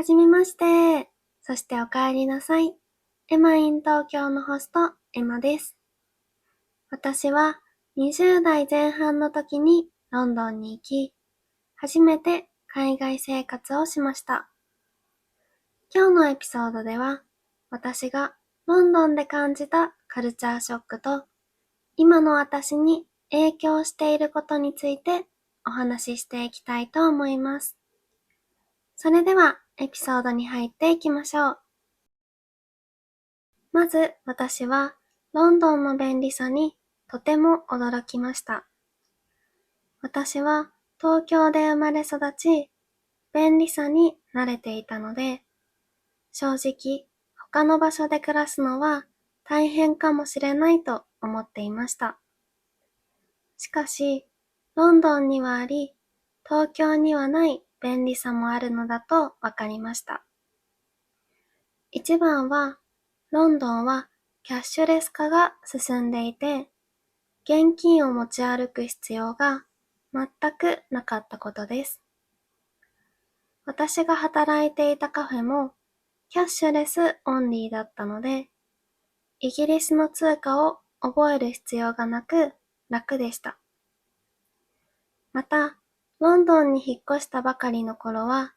はじめまして。そしてお帰りなさい。エマイン東京のホスト、エマです。私は20代前半の時にロンドンに行き、初めて海外生活をしました。今日のエピソードでは、私がロンドンで感じたカルチャーショックと、今の私に影響していることについてお話ししていきたいと思います。それではエピソードに入っていきましょう。まず私はロンドンの便利さにとても驚きました。私は東京で生まれ育ち、便利さに慣れていたので、正直他の場所で暮らすのは大変かもしれないと思っていました。しかし、ロンドンにはあり、東京にはない便利さもあるのだとわかりました。一番は、ロンドンはキャッシュレス化が進んでいて、現金を持ち歩く必要が全くなかったことです。私が働いていたカフェもキャッシュレスオンリーだったので、イギリスの通貨を覚える必要がなく楽でした。また、ロンドンに引っ越したばかりの頃は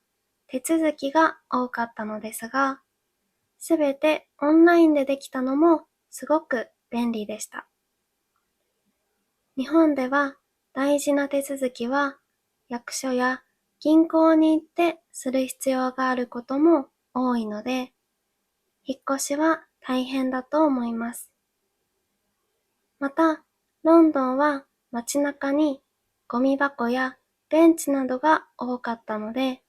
手続きが多かったのですが、すべてオンラインでできたのもすごく便利でした。日本では大事な手続きは役所や銀行に行ってする必要があることも多いので、引っ越しは大変だと思います。また、ロンドンは街中にゴミ箱やベンチなどが多かったので、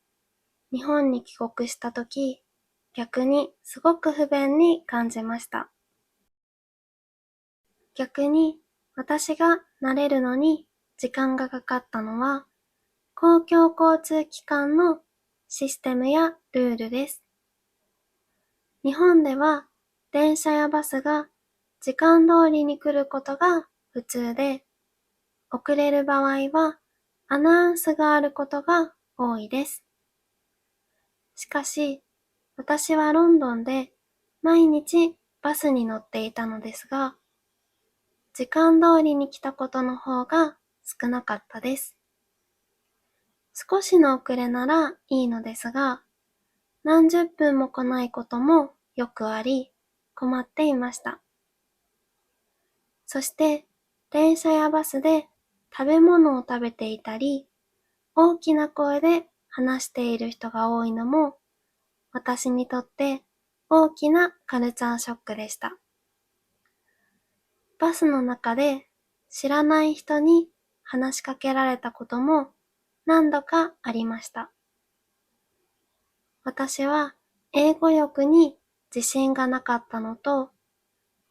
日本に帰国したとき、逆にすごく不便に感じました。逆に私が慣れるのに時間がかかったのは、公共交通機関のシステムやルールです。日本では電車やバスが時間通りに来ることが普通で、遅れる場合はアナウンスがあることが多いです。しかし、私はロンドンで毎日バスに乗っていたのですが、時間通りに来たことの方が少なかったです。少しの遅れならいいのですが、何十分も来ないこともよくあり、困っていました。そして、電車やバスで食べ物を食べていたり、大きな声で話している人が多いのも、私にとって大きなカルチャーショックでした。バスの中で知らない人に話しかけられたことも何度かありました。私は英語力に自信がなかったのと、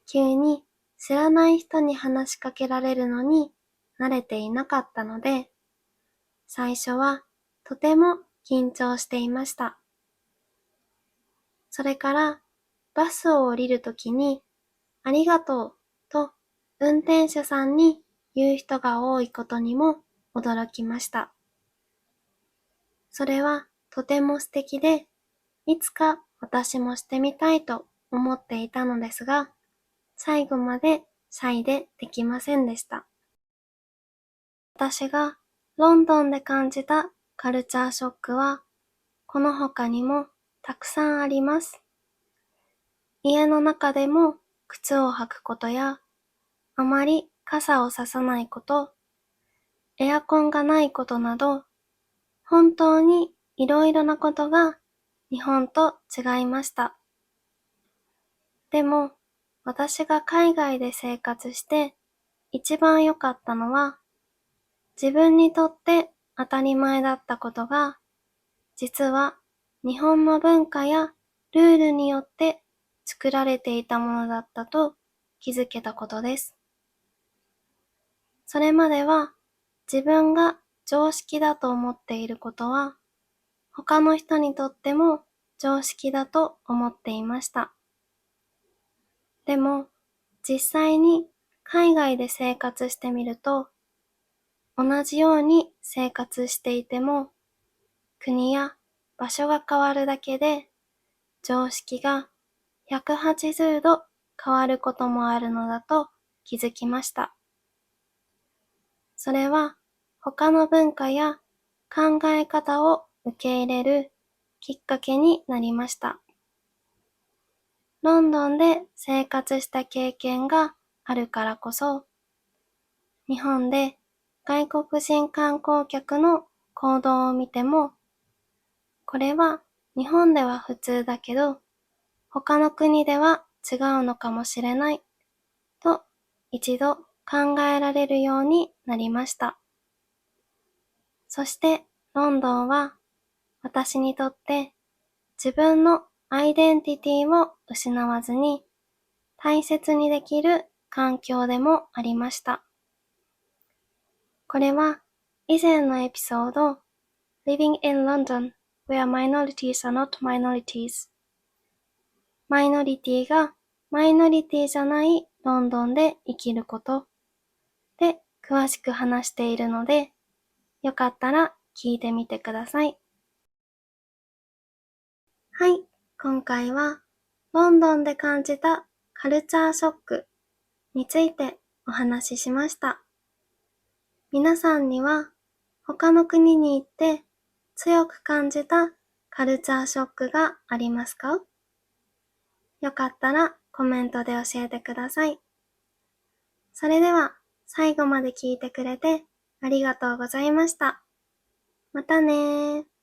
急に知らない人に話しかけられるのに慣れていなかったので、最初はとても緊張していました。それからバスを降りるときにありがとうと運転手さんに言う人が多いことにも驚きました。それはとても素敵で、いつか私もしてみたいと思っていたのですが、最後までシャイでできませんでした。私がロンドンで感じたカルチャーショックは、この他にもたくさんあります。家の中でも靴を履くことや、あまり傘をささないこと、エアコンがないことなど、本当にいろいろなことが日本と違いました。でも、私が海外で生活して一番良かったのは、自分にとって当たり前だったことが、実は日本の文化やルールによって作られていたものだったと気づけたことです。それまでは自分が常識だと思っていることは、他の人にとっても常識だと思っていました。でも、実際に海外で生活してみると、同じように生活していても、国や場所が変わるだけで常識が180度変わることもあるのだと気づきました。それは他の文化や考え方を受け入れるきっかけになりました。ロンドンで生活した経験があるからこそ、日本で外国人観光客の行動を見ても、これは日本では普通だけど、他の国では違うのかもしれないと一度考えられるようになりました。そしてロンドンは私にとって自分のアイデンティティを失わずに大切にできる環境でもありました。これは以前のエピソード Living in London where minorities are not minorities マイノリティがマイノリティじゃないロンドンで生きることで詳しく話しているので、よかったら聞いてみてください。はい、今回はロンドンで感じたカルチャーショックについてお話ししました。皆さんには他の国に行って強く感じたカルチャーショックがありますか？よかったらコメントで教えてください。それでは最後まで聞いてくれてありがとうございました。またねー。